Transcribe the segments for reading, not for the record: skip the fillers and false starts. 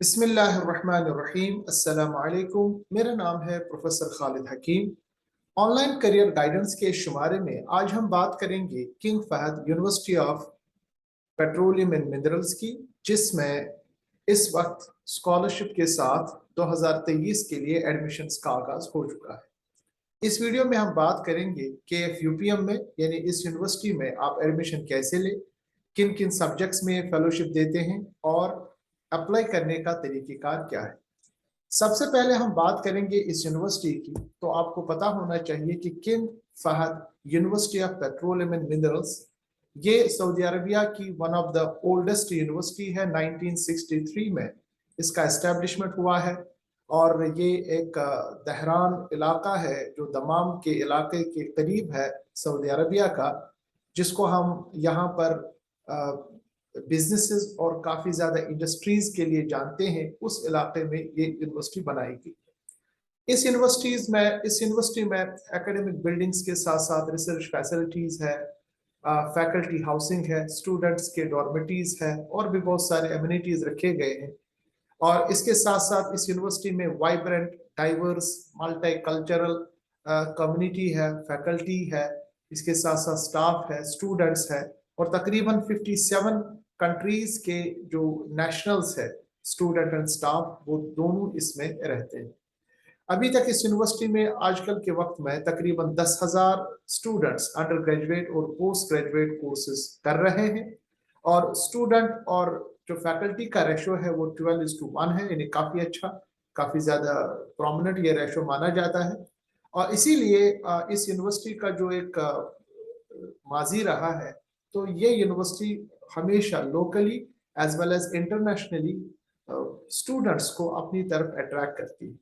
बिस्मिल्लाहिर्रहमानिर्रहीम। अस्सलामु अलैकुम। मेरा नाम है professor Khalid Hakim. Online career guidance के शुमारे में आज हम बात करेंगे King Fahd University of Petroleum and Minerals की, जिसमें इस वक्त स्कॉलरशिप के साथ 2023 के लिए एडमिशन्स का आगाज हो चुका है। इस वीडियो में हम बात करेंगे कि यूपीएम में यानी इस यूनिवर्सिटी में आप एडमिशन कैसे लें, किन किन सब्जेक्ट्स में फेलोशिप देते हैं और अप्लाई करने का तरीक़ेकार क्या है। सबसे पहले हम बात करेंगे इस यूनिवर्सिटी की, तो आपको पता होना चाहिए कि King Fahd University of Petroleum and Minerals ये सऊदी अरबिया की one of the oldest university है। 1963 में इसका एस्टेब्लिशमेंट हुआ है और ये एक दहरान इलाका है जो दमाम के इलाके के करीब है सऊदी अरबिया का, जिसको हम यहाँ पर बिजनेसेस और काफ़ी ज़्यादा इंडस्ट्रीज़ के लिए जानते हैं। उस इलाके में ये यूनिवर्सिटी बनाई गई। इस यूनिवर्सिटी में एकेडमिक बिल्डिंग्स के साथ साथ रिसर्च फैसिलिटीज़ है, फैकल्टी हाउसिंग है, स्टूडेंट्स के डॉर्मेटरीज है और भी बहुत सारे एमिनिटीज़ रखे गए हैं। और इसके साथ साथ इस यूनिवर्सिटी में vibrant, diverse, multi cultural community है, फैकल्टी है, इसके साथ साथ स्टाफ है, स्टूडेंट्स है और तकरीबन 57 कंट्रीज के जो नेशनल्स है, स्टूडेंट एंड स्टाफ, वो दोनों इसमें रहते हैं। अभी तक इस यूनिवर्सिटी में आजकल के वक्त में तकरीबन 10,000 स्टूडेंट्स अंडर ग्रेजुएट और पोस्ट ग्रेजुएट कोर्सेज कर रहे हैं और स्टूडेंट और जो फैकल्टी का रेशो है वो 12:1 है, यानी काफ़ी अच्छा, काफ़ी ज़्यादा प्रोमिनेंट ये रेशो माना जाता है। और इसीलिए इस यूनिवर्सिटी का जो एक माजी रहा है, तो ये यूनिवर्सिटी हमेशा locally as well as internationally students को अपनी तरफ अट्रैक्ट करती है।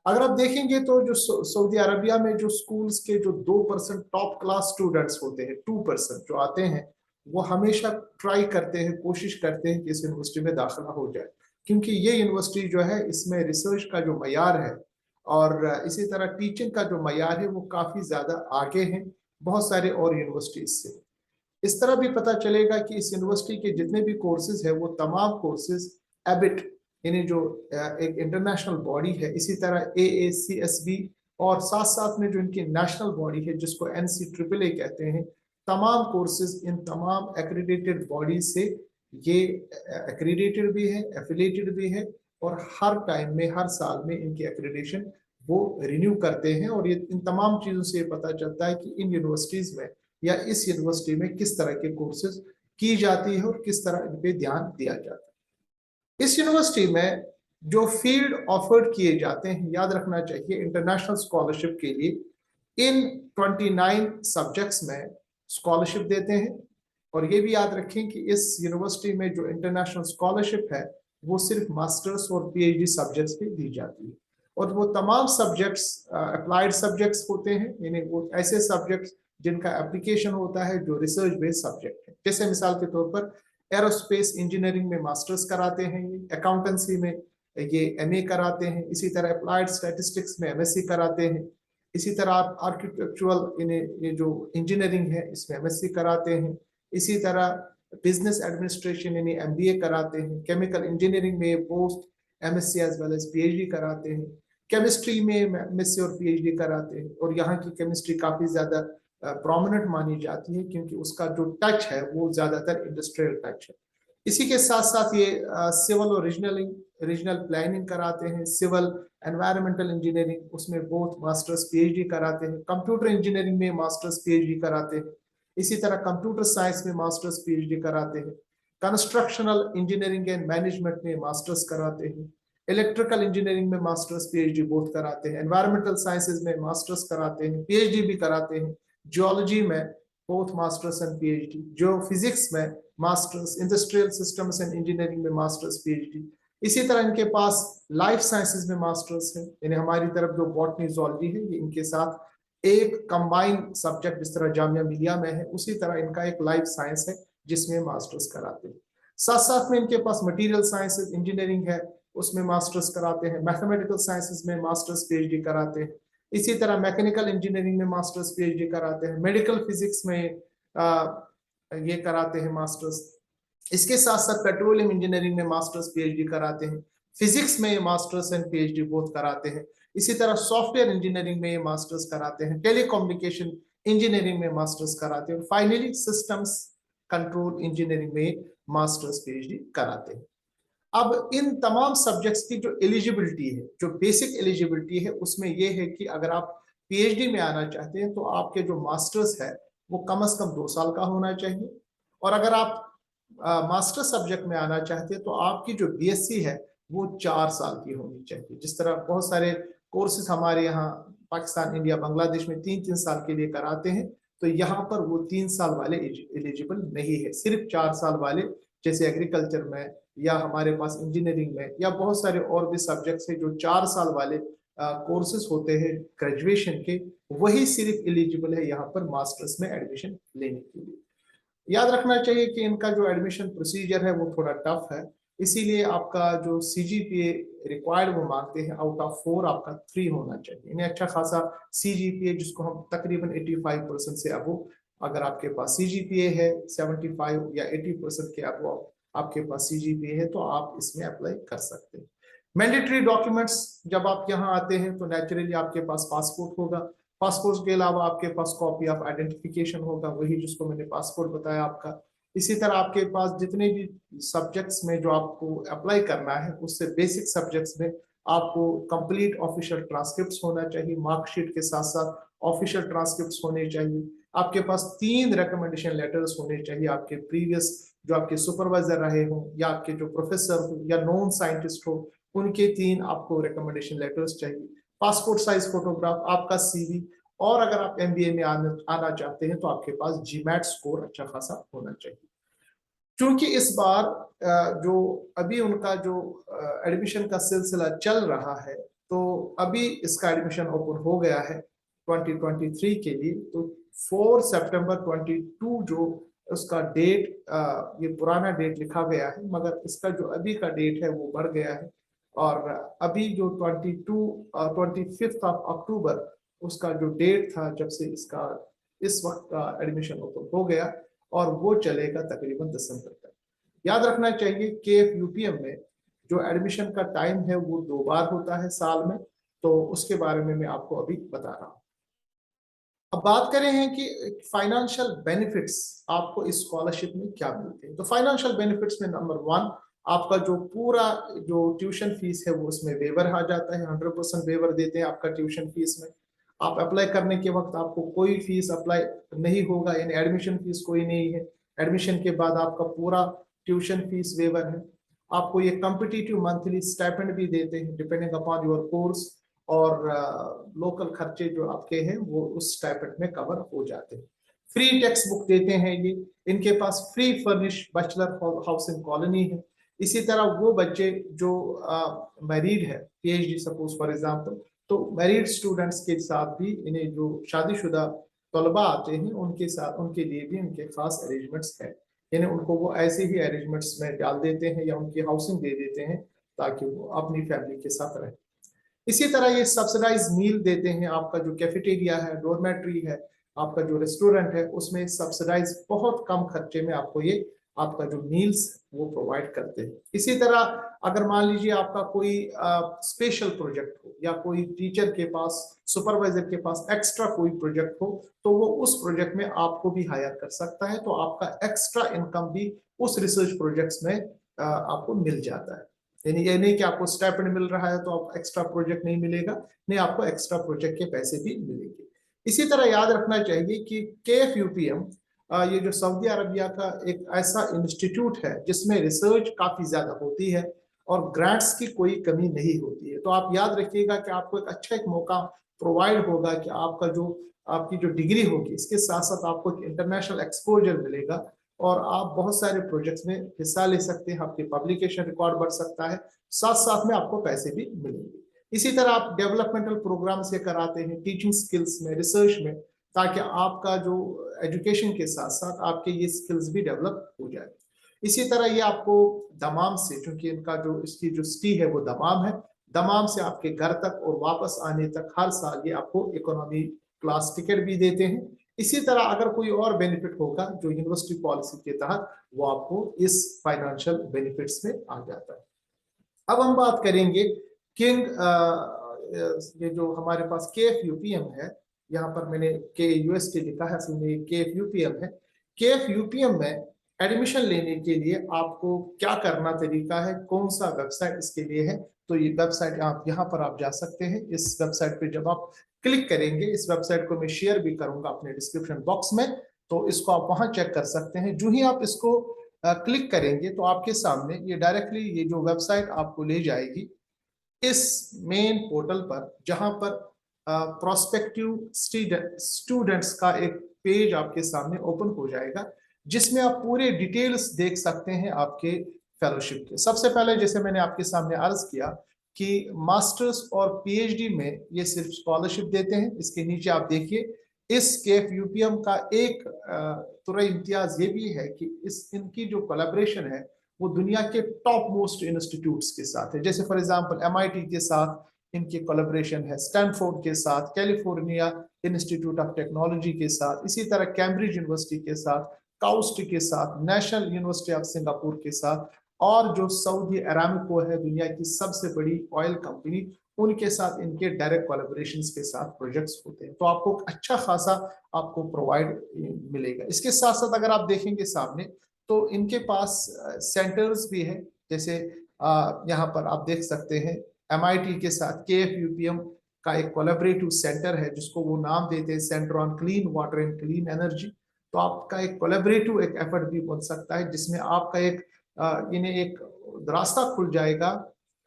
अगर आप देखेंगे तो जो सऊदी अरबिया में जो स्कूल्स के जो 2% टॉप क्लास स्टूडेंट्स होते हैं, 2% जो आते हैं, वो हमेशा ट्राई करते हैं, कोशिश करते हैं कि इस यूनिवर्सिटी में दाखिला हो जाए, क्योंकि ये यूनिवर्सिटी जो है इसमें रिसर्च का जो मयार है और इसी तरह टीचिंग का जो मयार है वो काफ़ी ज़्यादा आगे है बहुत सारे और यूनिवर्सिटीज से। इस तरह भी पता चलेगा कि इस यूनिवर्सिटी के जितने भी कोर्सेज है वो तमाम कोर्सेज एबिट यानी जो एक इंटरनेशनल बॉडी है, इसी तरह AACSB और साथ साथ में जो इनकी नेशनल बॉडी है जिसको NCAAA कहते हैं, तमाम कोर्सेज इन तमाम एक्रेडिटेड बॉडी से ये एक्रेडिटेड भी है, एफिलिएटेड भी है और हर टाइम में, हर साल में इनकी एक्रेडिटेशन वो रिन्यू करते हैं। और ये इन तमाम चीज़ों से पता चलता है कि इन यूनिवर्सिटीज़ में या इस यूनिवर्सिटी में किस तरह के कोर्सेज की जाती है और किस तरह इन पे ध्यान दिया जाता है। इस यूनिवर्सिटी में जो फील्ड ऑफर्ड किए जाते हैं, याद रखना चाहिए, इंटरनेशनल स्कॉलरशिप के लिए इन 29 सब्जेक्ट्स में स्कॉलरशिप देते हैं। और ये भी याद रखें कि इस यूनिवर्सिटी में जो इंटरनेशनल स्कॉलरशिप है वो सिर्फ मास्टर्स और PhD सब्जेक्ट्स पे दी जाती है और वो तमाम सब्जेक्ट्स अप्लाइड सब्जेक्ट्स होते हैं, यानी वो ऐसे सब्जेक्ट्स जिनका एप्लीकेशन होता है जो रिसर्च बेस्ड सब्जेक्ट है। जैसे मिसाल के तौर पर एरोस्पेस इंजीनियरिंग में मास्टर्स कराते हैं, ये अकाउंटेंसी में ये MA कराते हैं, इसी तरह अप्लाइड स्टैटिस्टिक्स में MSc कराते हैं, इसी तरह आर्किटेक्चुरल ये जो इंजीनियरिंग है इसमें MSc कराते हैं, इसी तरह बिजनेस एडमिनिस्ट्रेशन यानी MBA कराते हैं, केमिकल इंजीनियरिंग में post MSc as well as PhD कराते हैं, केमिस्ट्री में MSc और PhD कराते हैं और यहाँ की केमिस्ट्री काफ़ी ज़्यादा प्रोमिनेंट मानी जाती है क्योंकि उसका जो टच है वो ज़्यादातर इंडस्ट्रियल टच है। इसी के साथ साथ ये सिविल और रीजनल प्लानिंग कराते हैं, सिविल एनवायरमेंटल इंजीनियरिंग उसमें बोथ मास्टर्स PhD कराते हैं, कंप्यूटर इंजीनियरिंग में मास्टर्स PhD कराते हैं, इसी तरह कंप्यूटर साइंस में मास्टर्स PhD कराते हैं, कंस्ट्रक्शनल इंजीनियरिंग एंड मैनेजमेंट में मास्टर्स कराते हैं, इलेक्ट्रिकल इंजीनियरिंग में मास्टर्स PhD बोथ कराते हैं, एनवायरमेंटल साइंसेज में मास्टर्स कराते हैं, PhD भी कराते हैं, जियोलॉजी में बोथ मास्टर्स एंड PhD, जो फिजिक्स में masters, industrial systems and engineering में मास्टर्स PhD, इसी तरह इनके पास लाइफ साइंसेज में मास्टर्स है, यानी हमारी तरफ जो बॉटनी जूलॉजी है ये इनके साथ एक कंबाइंड सब्जेक्ट जिस तरह जामिया मिलिया में है उसी तरह इनका एक लाइफ साइंस है जिसमें मास्टर्स कराते हैं। साथ साथ में इनके पास मटेरियल साइंसेज इंजीनियरिंग है उसमें मास्टर्स कराते हैं, मैथमेटिकल साइंसेज में मास्टर्स PhD कराते हैं, इसी तरह मैकेनिकल इंजीनियरिंग में मास्टर्स PhD कराते हैं, मेडिकल फिजिक्स में ये कराते हैं मास्टर्स, इसके साथ साथ पेट्रोलियम इंजीनियरिंग में मास्टर्स PhD कराते हैं, फिजिक्स में मास्टर्स एंड पीएचडी बोथ कराते हैं। इसी तरह सॉफ्टवेयर इंजीनियरिंग में मास्टर्स कराते हैं, टेलीकम्युनिकेशन इंजीनियरिंग में मास्टर्स कराते हैं, फाइनली सिस्टम्स कंट्रोल इंजीनियरिंग में मास्टर्स पीएचडी कराते हैं। अब इन तमाम सब्जेक्ट्स की जो एलिजिबिलिटी है, जो बेसिक एलिजिबिलिटी है, उसमें यह है कि अगर आप पीएचडी में आना चाहते हैं तो आपके जो मास्टर्स है वो कम से कम 2 साल का होना चाहिए, और अगर आप मास्टर सब्जेक्ट में आना चाहते हैं तो आपकी जो बीएससी है वो 4 साल की होनी चाहिए। जिस तरह बहुत सारे कोर्सेज हमारे यहाँ पाकिस्तान, इंडिया, बांग्लादेश में 3-3 साल के लिए कराते हैं, तो यहाँ पर वो 3 साल वाले एलिजिबल नहीं है, सिर्फ 4 साल वाले, जैसे एग्रीकल्चर में या हमारे पास इंजीनियरिंग में या बहुत सारे और भी सब्जेक्ट्स हैं जो 4 साल वाले कोर्सेज होते हैं ग्रेजुएशन के, वही सिर्फ एलिजिबल है यहाँ पर मास्टर्स में एडमिशन लेने के लिए। याद रखना चाहिए कि इनका जो एडमिशन प्रोसीजर है वो थोड़ा टफ है, इसीलिए आपका जो सीजीपीए रिक्वायर्ड वो मांगते हैं, आउट ऑफ 4 आपका 3 होना चाहिए, इन्हें अच्छा खासा सीजीपीए, जिसको हम तकरीबन 85% से अबो, अगर आपके पास सीजीपीए है 75 या 80% के अबो आपके पास सीजीपीए है, तो आप इसमें अप्लाई कर सकते हैं। मैंडेटरी डॉक्यूमेंट्स, जब आप यहाँ आते हैं तो नेचुरली आपके पास पासपोर्ट होगा, पासपोर्ट के अलावा आपके पास कॉपी ऑफ आइडेंटिफिकेशन होगा, वही जिसको मैंने पासपोर्ट बताया आपका। इसी तरह आपके पास जितने भी सब्जेक्ट्स में जो आपको अप्लाई करना है, उससे बेसिक सब्जेक्ट्स में आपको कंप्लीट ऑफिशियल ट्रांसक्रिप्ट्स होना चाहिए, मार्कशीट के साथ साथ ऑफिशियल ट्रांसक्रिप्ट्स होने चाहिए। आपके पास 3 रिकमेंडेशन लेटर्स होने चाहिए, आपके प्रीवियस जो आपके सुपरवाइजर रहे हो या आपके जो प्रोफेसर हो या नॉन साइंटिस्ट हो, उनके 3 आपको रिकमेंडेशन लेटर्स चाहिए, पासपोर्ट साइज फोटोग्राफ, आपका सीवी, और अगर आप एमबीए में आना चाहते हैं तो आपके पास जीमैट स्कोर अच्छा खासा होना चाहिए। क्योंकि इस बार जो अभी उनका जो एडमिशन का सिलसिला चल रहा है, तो अभी इसका एडमिशन ओपन हो गया है 2023 के लिए, तो 4 सितंबर 22 जो उसका डेट, ये पुराना डेट लिखा गया है, मगर इसका जो अभी का डेट है वो बढ़ गया है, और अभी जो 25 अक्टूबर उसका जो डेट था जब से इसका इस वक्त का एडमिशन ओपन हो गया, और वो चलेगा तकरीबन दिसंबर तक। याद रखना चाहिए कि यूपीएम में जो एडमिशन का टाइम है वो 2 बार होता है साल में, तो उसके बारे में मैं आपको अभी बता रहा हूँ। अब बात करें हैं कि फाइनेंशियल बेनिफिट्स आपको इस स्कॉलरशिप में क्या मिलते हैं। तो फाइनेंशियल बेनिफिट्स में नंबर 1, आपका जो पूरा जो ट्यूशन फीस है वो उसमें वेवर आ जाता है, 100% वेवर देते हैं आपका ट्यूशन फीस में। आप अप्लाई करने के वक्त आपको कोई फीस अप्लाई नहीं होगा, यानी एडमिशन फीस कोई नहीं है। एडमिशन के बाद आपका पूरा ट्यूशन फीस वेवर है। आपको ये कॉम्पिटिटिव मंथली स्टाइपेंड भी देते हैं डिपेंडिंग अपॉन योर कोर्स, और लोकल खर्चे जो आपके हैं वो उस स्टाइपेंड में कवर हो जाते हैं। फ्री टेक्स्ट बुक देते हैं ये, इनके पास free furnish bachelor housing colony है। इसी तरह वो बच्चे जो मैरिड है, पीएचडी सपोज फॉर एग्जांपल, तो मैरिड स्टूडेंट्स के साथ भी इन्हें जो शादीशुदा तलबा आते हैं उनके साथ, उनके लिए भी उनके खास अरेंजमेंट्स है, यानी उनको वो ऐसे ही अरेंजमेंट्स में डाल देते हैं या उनकी हाउसिंग दे देते हैं ताकि वो अपनी फैमिली के साथ रहें। इसी तरह ये सब्सिडाइज मील देते हैं, आपका जो कैफेटेरिया है, डोरमेट्री है, आपका जो रेस्टोरेंट है, उसमें सब्सिडाइज बहुत कम खर्चे में आपको ये आपका जो मील्स वो प्रोवाइड करते हैं। इसी तरह अगर मान लीजिए आपका कोई स्पेशल प्रोजेक्ट हो या कोई टीचर के पास, सुपरवाइजर के पास एक्स्ट्रा कोई प्रोजेक्ट हो, तो वो उस प्रोजेक्ट में आपको भी हायर कर सकता है, तो आपका एक्स्ट्रा इनकम भी उस रिसर्च प्रोजेक्ट्स में आपको मिल जाता है। यानी ये नहीं कि आपको स्टाइपेंड मिल रहा है तो आप एक्स्ट्रा प्रोजेक्ट नहीं मिलेगा, नहीं, आपको एक्स्ट्रा प्रोजेक्ट के पैसे भी मिलेंगे। इसी तरह याद रखना चाहिए कि KFUPM ये जो सऊदी अरबिया का एक ऐसा इंस्टीट्यूट है जिसमें रिसर्च काफी ज्यादा होती है और ग्रांट्स की कोई कमी नहीं होती है। तो आप याद रखिएगा कि आपको एक मौका प्रोवाइड होगा कि आपका जो आपकी जो डिग्री होगी इसके साथ साथ आपको इंटरनेशनल एक्सपोजर मिलेगा और आप बहुत सारे प्रोजेक्ट्स में हिस्सा ले सकते हैं, आपकी पब्लिकेशन रिकॉर्ड बढ़ सकता है, साथ साथ में आपको पैसे भी मिलेंगे। इसी तरह आप डेवलपमेंटल प्रोग्राम से कराते हैं, टीचिंग स्किल्स में, रिसर्च में, ताकि आपका जो एजुकेशन के साथ साथ आपके ये स्किल्स भी डेवलप हो जाए। इसी तरह ये आपको दमाम से, क्योंकि इनका जो इसकी जो सिटी है वो दमाम है, दमाम से आपके घर तक और वापस आने तक हर साल ये आपको इकोनॉमी क्लास टिकट भी देते हैं। इसी तरह अगर कोई और बेनिफिट होगा जो यूनिवर्सिटी पॉलिसी के तहत, वो आपको इस फाइनेंशियल बेनिफिट्स में आ जाता है। अब हम बात करेंगे किंग, ये जो हमारे पास KFUPM है, यहाँ पर मैंने KUST लिखा है, असल में KFUPM है। KFUPM में एडमिशन लेने के लिए आपको क्या करना तरीका है, कौन सा वेबसाइट इसके लिए है, तो ये वेबसाइट आप यहाँ पर आप जा सकते हैं। इस वेबसाइट पे जब आप क्लिक करेंगे, इस वेबसाइट को मैं शेयर भी करूंगा अपने डिस्क्रिप्शन बॉक्स में, तो इसको आप वहां चेक कर सकते हैं। जो ही आप इसको क्लिक करेंगे तो आपके सामने ये डायरेक्टली ये जो वेबसाइट आपको ले जाएगी इस मेन पोर्टल पर, जहां पर प्रोस्पेक्टिव स्टूडेंट्स का एक पेज आपके सामने ओपन हो जाएगा, जिसमें आप पूरे डिटेल्स देख सकते हैं आपके फेलोशिप के। सबसे पहले जैसे मैंने आपके सामने अर्ज किया कि मास्टर्स और PhD में ये सिर्फ स्कॉलरशिप देते हैं। इसके नीचे आप देखिए, इस KFUPM का एक थोड़ा इम्तियाज ये भी है कि इनकी जो कोलैबोरेशन है वो दुनिया के टॉप मोस्ट इंस्टीट्यूट्स के साथ है। जैसे फॉर एग्जांपल MIT के साथ इनकी कोलैबोरेशन है, स्टैनफोर्ड के साथ, कैलिफोर्निया इंस्टीट्यूट ऑफ टेक्नोलॉजी के साथ, इसी तरह कैम्ब्रिज यूनिवर्सिटी के साथ, काउस्ट के साथ, नेशनल यूनिवर्सिटी ऑफ सिंगापुर के साथ, और जो सऊदी अरामको है दुनिया की सबसे बड़ी ऑयल कंपनी, उनके साथ इनके डायरेक्ट कोलैबोरेशंस के साथ प्रोजेक्ट्स होते हैं। तो आपको अच्छा खासा आपको प्रोवाइड मिलेगा। इसके साथ साथ अगर आप देखेंगे सामने तो इनके पास सेंटर्स भी है। जैसे यहाँ पर आप देख सकते हैं MIT के साथ KFUPM का एक कोलैबोरेटिव सेंटर है, जिसको वो नाम देते हैं centre on clean water and clean energy. तो आपका एक कोलैबोरेटिव एक एफर्ट भी बन सकता है, जिसमें आपका एक इन्हें एक रास्ता खुल जाएगा,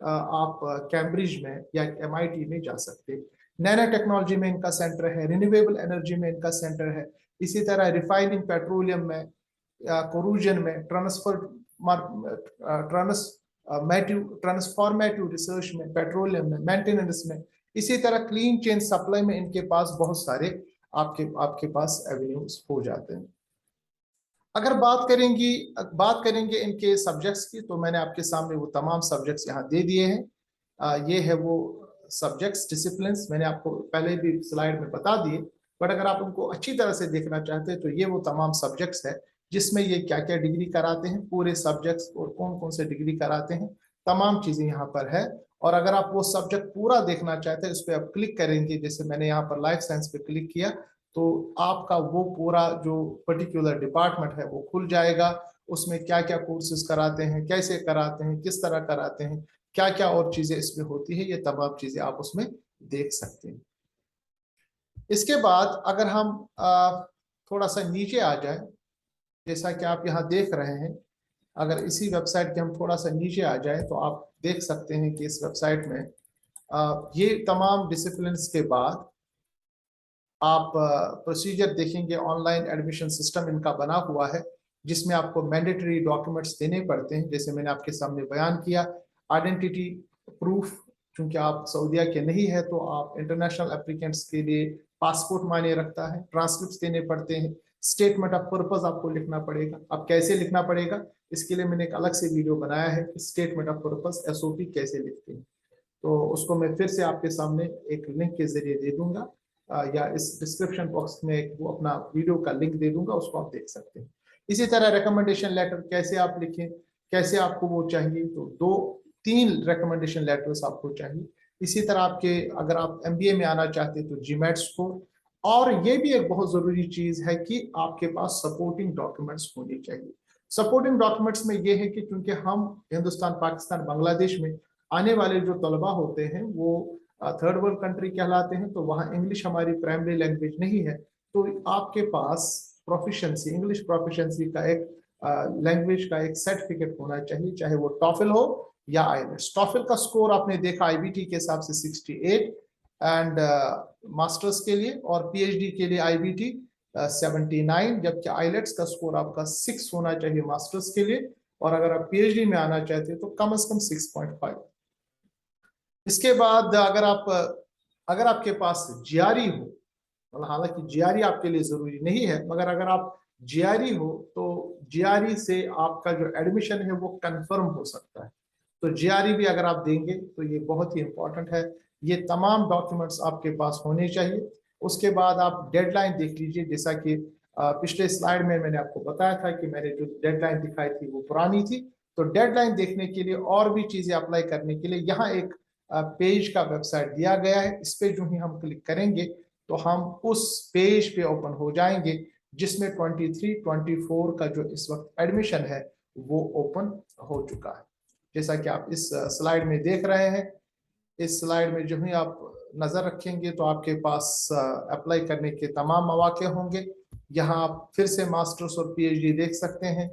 आप कैम्ब्रिज में या MIT में जा सकते हैं। नैनो टेक्नोलॉजी में इनका सेंटर है, रिन्यूएबल एनर्जी में इनका सेंटर है, इसी तरह रिफाइनिंग पेट्रोलियम में, कोरूजन में, ट्रांसफॉर्मेटिव रिसर्च में, पेट्रोलियम में, मेंटेनेंस में, इसी तरह क्लीन चेन सप्लाई में इनके पास बहुत सारे आपके पास एवेन्यूज हो जाते हैं। अगर बात करेंगे इनके सब्जेक्ट्स की, तो मैंने आपके सामने वो तमाम सब्जेक्ट्स यहाँ दे दिए हैं। ये है वो सब्जेक्ट्स डिसिप्लिन्स, मैंने आपको पहले भी स्लाइड में बता दिए, बट अगर आप उनको अच्छी तरह से देखना चाहते हैं तो ये वो तमाम सब्जेक्ट्स है जिसमें ये क्या क्या डिग्री कराते हैं, पूरे सब्जेक्ट्स और कौन कौन से डिग्री कराते हैं, तमाम चीजें यहाँ पर है। और अगर आप वो सब्जेक्ट पूरा देखना चाहते हैं, उस पर आप क्लिक करेंगे, जैसे मैंने यहाँ पर लाइफ साइंस पे क्लिक किया, तो आपका वो पूरा जो पर्टिकुलर डिपार्टमेंट है वो खुल जाएगा। उसमें क्या क्या कोर्सेज कराते हैं, कैसे कराते हैं, किस तरह कराते हैं, क्या क्या और चीजें इसमें होती है, ये तमाम चीजें आप उसमें देख सकते हैं। इसके बाद अगर हम थोड़ा सा नीचे आ जाए, जैसा कि आप यहाँ देख रहे हैं, अगर इसी वेबसाइट के हम थोड़ा सा नीचे आ जाए तो आप देख सकते हैं कि इस वेबसाइट में ये तमाम डिसिप्लिन के बाद आप प्रोसीजर देखेंगे। ऑनलाइन एडमिशन सिस्टम इनका बना हुआ है, जिसमें आपको मैंडेटरी डॉक्यूमेंट्स देने पड़ते हैं, जैसे मैंने आपके सामने बयान किया। आइडेंटिटी प्रूफ, चूंकि आप सऊदीया के नहीं है तो आप इंटरनेशनल एप्लीकेंट्स के लिए पासपोर्ट मायने रखता है, ट्रांसक्रिप्ट देने पड़ते हैं, स्टेटमेंट ऑफ पर्पज आपको लिखना पड़ेगा। अब कैसे लिखना पड़ेगा, इसके लिए मैंने एक अलग से वीडियो बनाया है कि स्टेटमेंट ऑफ पर्पज SOP कैसे लिखते हैं, तो उसको मैं फिर से आपके सामने एक लिंक के जरिए दे दूंगा, या इस डिस्क्रिप्शन बॉक्स में वो अपना वीडियो का लिंक दे दूंगा, उसको आप देख सकते हैं। इसी तरह रिकमेंडेशन लेटर कैसे आप लिखें, कैसे आपको वो चाहिए, तो 2-3 रिकमेंडेशन लेटर्स आपको चाहिए। इसी तरह आपके अगर आप MBA में आना चाहते हैं तो GMAT स्कोर, और ये भी एक बहुत जरूरी चीज है कि आपके पास सपोर्टिंग डॉक्यूमेंट्स होने चाहिए। सपोर्टिंग डॉक्यूमेंट्स में ये है कि क्योंकि हम हिंदुस्तान, पाकिस्तान, बांग्लादेश में आने वाले जो तलबा होते हैं वो थर्ड वर्ल्ड कंट्री कहलाते हैं, तो वहाँ इंग्लिश हमारी प्राइमरी लैंग्वेज नहीं है, तो आपके पास प्रोफिशिएंसी, इंग्लिश प्रोफिशिएंसी का एक लैंग्वेज का एक सर्टिफिकेट होना चाहिए, चाहे वो टॉफल हो या आईलेट्स। टॉफल का स्कोर आपने देखा IBT के हिसाब से 68 एंड मास्टर्स के लिए, और PhD के लिए IBT 79, जबकि आईलेट्स का स्कोर आपका 6 होना चाहिए मास्टर्स के लिए, और अगर आप PhD में आना चाहते हैं तो कम से कम 6.5। इसके बाद अगर आपके पास GRE हो, मतलब हालांकि GRE आपके लिए जरूरी नहीं है, मगर अगर आप GRE हो तो GRE से आपका जो एडमिशन है वो कंफर्म हो सकता है। तो GRE भी अगर आप देंगे तो ये बहुत ही इंपॉर्टेंट है। ये तमाम डॉक्यूमेंट्स आपके पास होने चाहिए। उसके बाद आप डेडलाइन देख लीजिए, जैसा कि पिछले स्लाइड में मैंने आपको बताया था कि मैंने जो डेडलाइन दिखाई थी वो पुरानी थी, तो डेडलाइन देखने के लिए और भी चीजें अप्लाई करने के लिए यहाँ एक पेज का वेबसाइट दिया गया है। इस पे जो ही हम क्लिक करेंगे तो हम उस पेज पे ओपन हो जाएंगे जिसमें 23-24 का जो इस वक्त एडमिशन है वो ओपन हो चुका है। जैसा कि आप इस स्लाइड में देख रहे हैं, इस स्लाइड में जो ही आप नजर रखेंगे तो आपके पास अप्लाई करने के तमाम मौके होंगे। यहाँ आप फिर से मास्टर्स और पीएचडी देख सकते हैं।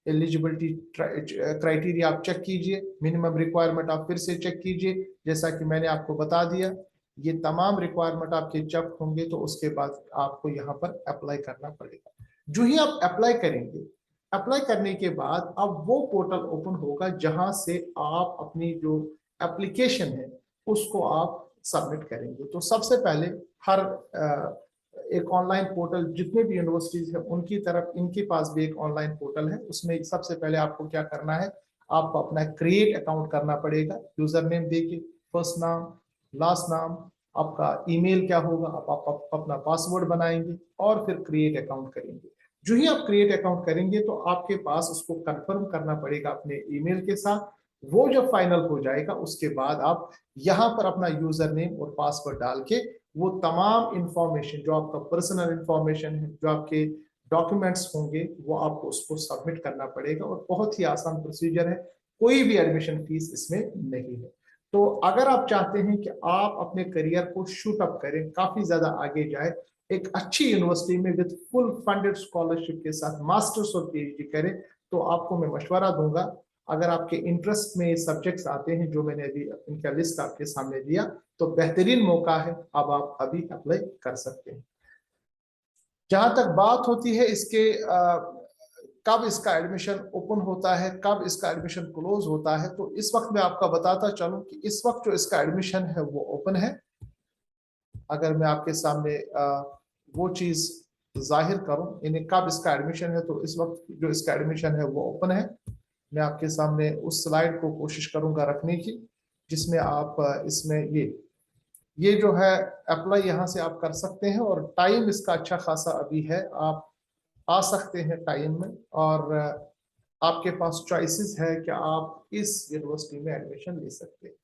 एलिजिबिलिटी क्राइटेरिया आप चेक कीजिए, मिनिमम रिक्वायरमेंट आप फिर से चेक कीजिए। जैसा कि मैंने आपको बता दिया, ये तमाम रिक्वायरमेंट आपके चेक होंगे तो उसके बाद आपको यहाँ पर अप्लाई करना पड़ेगा। जो ही आप अप्लाई करेंगे, अप्लाई करने के बाद अब वो पोर्टल ओपन होगा जहां से आप अपनी जो एप्लीकेशन है उसको आप सबमिट करेंगे। तो सबसे पहले हर एक ऑनलाइन पोर्टल, जितने भी यूनिवर्सिटीज है उनकी तरफ इनके पास भी एक ऑनलाइन पोर्टल है। उसमें सबसे पहले आपको क्या करना है, आपको अपना क्रिएट अकाउंट करना पड़ेगा। यूजर नेम देके, फर्स्ट नाम, लास्ट नाम, आपका ईमेल क्या होगा, आप अपना पासवर्ड बनाएंगे और फिर क्रिएट अकाउंट करेंगे। जो ही आप क्रिएट अकाउंट करेंगे तो आपके पास उसको कंफर्म करना पड़ेगा अपने ईमेल के साथ। वो जब फाइनल हो जाएगा उसके बाद आप यहाँ पर अपना यूजर नेम और पासवर्ड डाल के वो तमाम इंफॉर्मेशन जो आपका पर्सनल इंफॉर्मेशन है, जो आपके डॉक्यूमेंट्स होंगे, वो आपको उसको सबमिट करना पड़ेगा। और बहुत ही आसान प्रोसीजर है, कोई भी एडमिशन फीस इसमें नहीं है। तो अगर आप चाहते हैं कि आप अपने करियर को शूट अप करें, काफी ज्यादा आगे जाए, एक अच्छी यूनिवर्सिटी में विद फुल फंडेड स्कॉलरशिप के साथ मास्टर्स और पीएचडी करें, तो आपको मैं मशवरा दूंगा, अगर आपके इंटरेस्ट में सब्जेक्ट्स आते हैं जो मैंने अभी इनका लिस्ट आपके सामने दिया, तो बेहतरीन मौका है, अब आप अभी अप्लाई कर सकते हैं। जहां तक बात होती है इसके कब इसका एडमिशन ओपन होता है, कब इसका एडमिशन क्लोज होता है, तो इस वक्त मैं आपका बताता चलूं कि इस वक्त जो इसका एडमिशन है वो ओपन है। अगर मैं आपके सामने वो चीज जाहिर करूं, इन्हें कब इसका एडमिशन है, तो इस वक्त जो इसका एडमिशन है वो ओपन है। मैं आपके सामने उस स्लाइड को कोशिश करूंगा रखने की जिसमें आप इसमें ये जो है अप्लाई यहाँ से आप कर सकते हैं। और टाइम इसका अच्छा खासा अभी है, आप आ सकते हैं टाइम में, और आपके पास चॉइसेस है कि आप इस यूनिवर्सिटी में एडमिशन ले सकते हैं।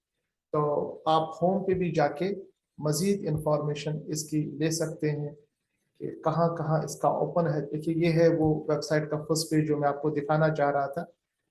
तो आप होम पे भी जाके मजीद इंफॉर्मेशन इसकी ले सकते हैं कि कहाँ कहाँ इसका ओपन है। देखिए, ये है वो वेबसाइट का फर्स्ट पेज जो मैं आपको दिखाना चाह रहा था।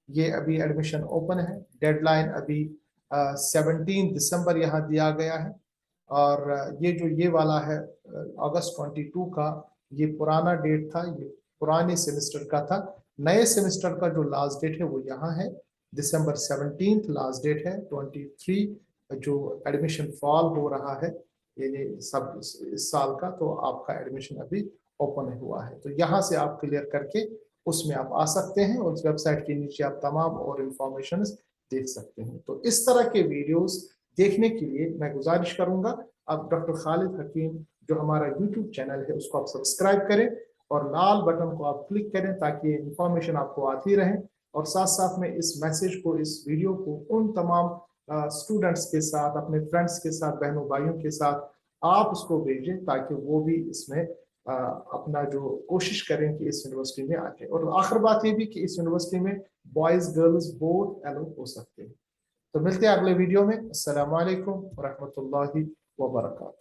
ये अभी एडमिशन ओपन है, डेडलाइन अभी 17 दिसंबर यहाँ दिया गया है। और ये जो ये वाला है अगस्त 22 का, ये पुराना डेट था, ये पुराने सेमेस्टर का था। नए सेमेस्टर का जो लास्ट डेट है वो यहाँ है, दिसंबर 17 लास्ट डेट है। 23 जो एडमिशन फॉल हो रहा है ये सब इस साल का, तो आपका एडमिशन अभी ओपन हुआ है। तो यहाँ से आप क्लियर करके उसमें आप आ सकते हैं और उस वेबसाइट के नीचे आप तमाम और इंफॉर्मेशन देख सकते हैं। तो इस तरह के वीडियोस देखने के लिए मैं गुजारिश करूंगा आप डॉक्टर खालिद हकीम जो हमारा यूट्यूब चैनल है उसको आप सब्सक्राइब करें और लाल बटन को आप क्लिक करें ताकि इंफॉर्मेशन आपको आती रहे। और साथ साथ में इस मैसेज को, इस वीडियो को उन तमाम स्टूडेंट्स के साथ, अपने फ्रेंड्स के साथ, बहनों भाइयों के साथ आप उसको भेजें ताकि वो भी इसमें अपना जो कोशिश करें कि इस यूनिवर्सिटी में आके। और आखिर बात ये भी कि इस यूनिवर्सिटी में बॉयज गर्ल्स बोथ अलो हो सकते हैं। तो मिलते हैं अगले वीडियो में। अस्सलाम वालेकुम व रहमतुल्लाहि व बरकातहू।